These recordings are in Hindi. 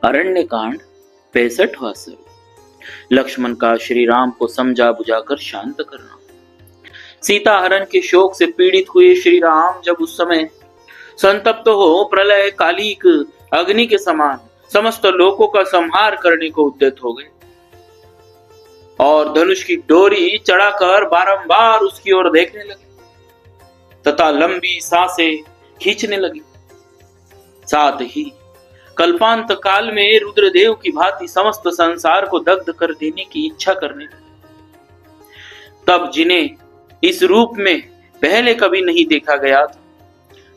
अरण्य कांड 65वां सर्ग। लक्ष्मण का श्री राम को समझा बुझाकर शांत करना। सीता हरण के शोक से पीड़ित हुए श्री राम जब उस समय संतप्त हो प्रलय कालिक अग्नि के समान समस्त लोकों का संहार करने को उद्यत हो गए और धनुष की डोरी चढ़ाकर बारंबार उसकी ओर देखने लगे तथा लंबी सांसें खींचने लगे। साथ ही कल्पांत काल में रुद्रदेव की भांति समस्त संसार को दग्ध कर देने की इच्छा करने लगे। तब जिन्हें इस रूप में पहले कभी नहीं देखा गया था,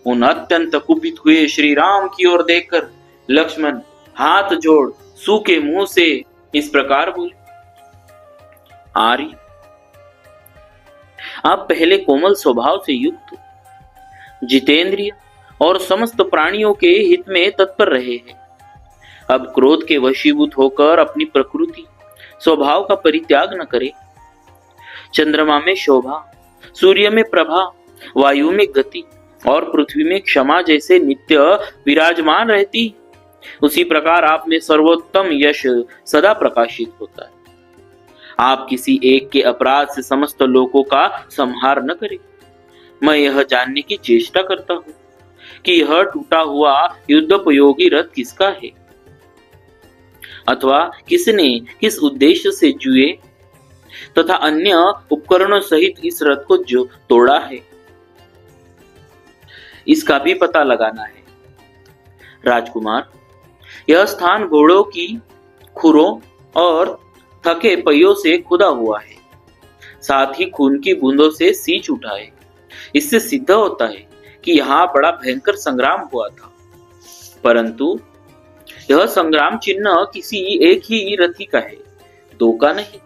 उन अत्यंत कुपित हुए श्री राम की ओर देखकर लक्ष्मण हाथ जोड़ सूखे मुंह से इस प्रकार बोले, आर्य, आप पहले कोमल स्वभाव से युक्त, जितेंद्रिय और समस्त प्राणियों के हित में तत्पर रहे हैं। अब क्रोध के वशीभूत होकर अपनी प्रकृति स्वभाव का परित्याग न करे। चंद्रमा में शोभा, सूर्य में प्रभा, वायु में गति और पृथ्वी में क्षमा जैसे नित्य विराजमान रहती, उसी प्रकार आप में सर्वोत्तम यश सदा प्रकाशित होता है। आप किसी एक के अपराध से समस्त लोगों का संहार न करें। मैं यह जानने की चेष्टा करता हूं कि यह टूटा हुआ युद्धोपयोगी रथ किसका है, अथवा किसने किस उद्देश्य से जुए तथा अन्य उपकरणों सहित इस रथ को जो तोड़ा है, इसका भी पता लगाना है। राजकुमार, यह स्थान घोड़ों की खुरों और थके पहियों से खुदा हुआ है, साथ ही खून की बूंदों से सींच उठा है। इससे सिद्ध होता है कि यहाँ बड़ा भयंकर संग्राम हुआ था, परंतु यह संग्राम चिन्ह किसी एक ही रथी का है, दो का नहीं।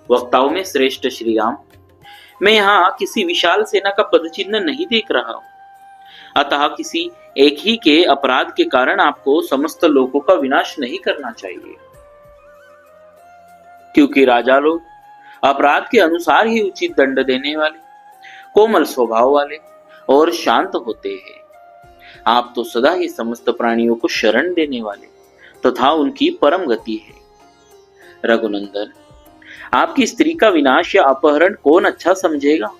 वक्ताओं में श्रेष्ठ श्री राम, मैं यहाँ किसी विशाल सेना का पद चिन्ह नहीं देख रहा हूं, अतः किसी एक ही के अपराध के कारण आपको समस्त लोगों का विनाश नहीं करना चाहिए, क्योंकि राजा लोग अपराध के अनुसार ही उचित दंड देने वाले, कोमल स्वभाव वाले और शांत होते हैं। आप तो सदा ही समस्त प्राणियों को शरण देने वाले तथा उनकी परम गति है। रघुनंदन, आपकी स्त्री का विनाश या अपहरण कौन अच्छा समझेगा?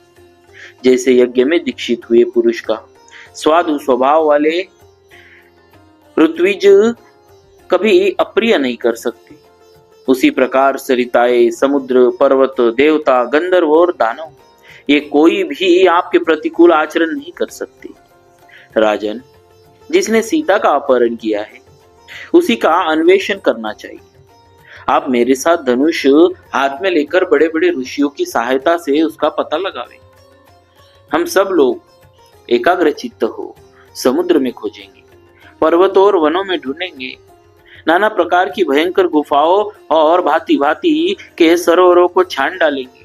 जैसे यज्ञ में दीक्षित हुए पुरुष का स्वादु स्वभाव वाले ऋत्विज कभी अप्रिय नहीं कर सकते, उसी प्रकार सरिताएं, समुद्र, पर्वत, देवता, गंधर्व और दानव, ये कोई भी आपके प्रतिकूल आचरण नहीं कर सकते। राजन, जिसने सीता का अपहरण किया है उसी का अन्वेषण करना चाहिए। आप मेरे साथ धनुष हाथ में लेकर बड़े बड़े ऋषियों की सहायता से उसका पता लगावे। हम सब लोग एकाग्रचित्त हो समुद्र में खोजेंगे, पर्वतों और वनों में ढूंढेंगे, नाना प्रकार की भयंकर गुफाओं और भांति भांति के सरोवरों को छान डालेंगे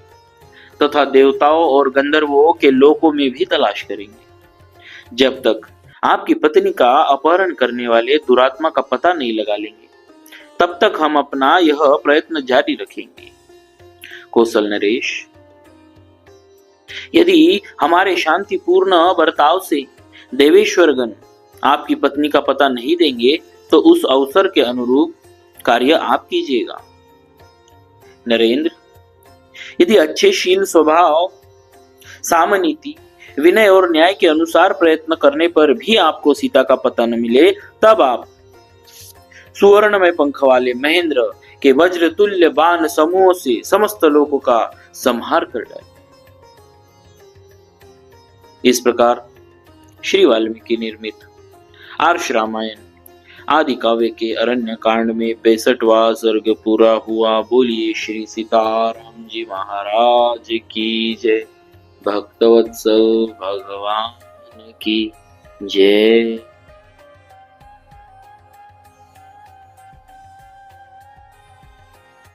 तथा देवताओं और गंधर्वों के लोकों में भी तलाश करेंगे। जब तक आपकी पत्नी का अपहरण करने वाले दुरात्मा का पता नहीं लगा लेंगे, तब तक हम अपना यह प्रयत्न जारी रखेंगे। कौशल नरेश, यदि हमारे शांतिपूर्ण बर्ताव से देवेश्वरगण आपकी पत्नी का पता नहीं देंगे, तो उस अवसर के अनुरूप कार्य आप कीजिएगा। नरेंद्र, यदि अच्छे शील स्वभाव, सामनीति, विनय और न्याय के अनुसार प्रयत्न करने पर भी आपको सीता का पता न मिले, तब आप सुवर्णमय पंख वाले महेंद्र के वज्र तुल्य बाण समूह से समस्त लोगों का संहार कर डाले। इस प्रकार श्री वाल्मीकि निर्मित आर्ष रामायण आदि काव्य के अरण्य कांड में 65वां सर्ग पूरा हुआ। बोलिए श्री सीताराम जी महाराज की जय। भक्तवत्सल भगवान की जय।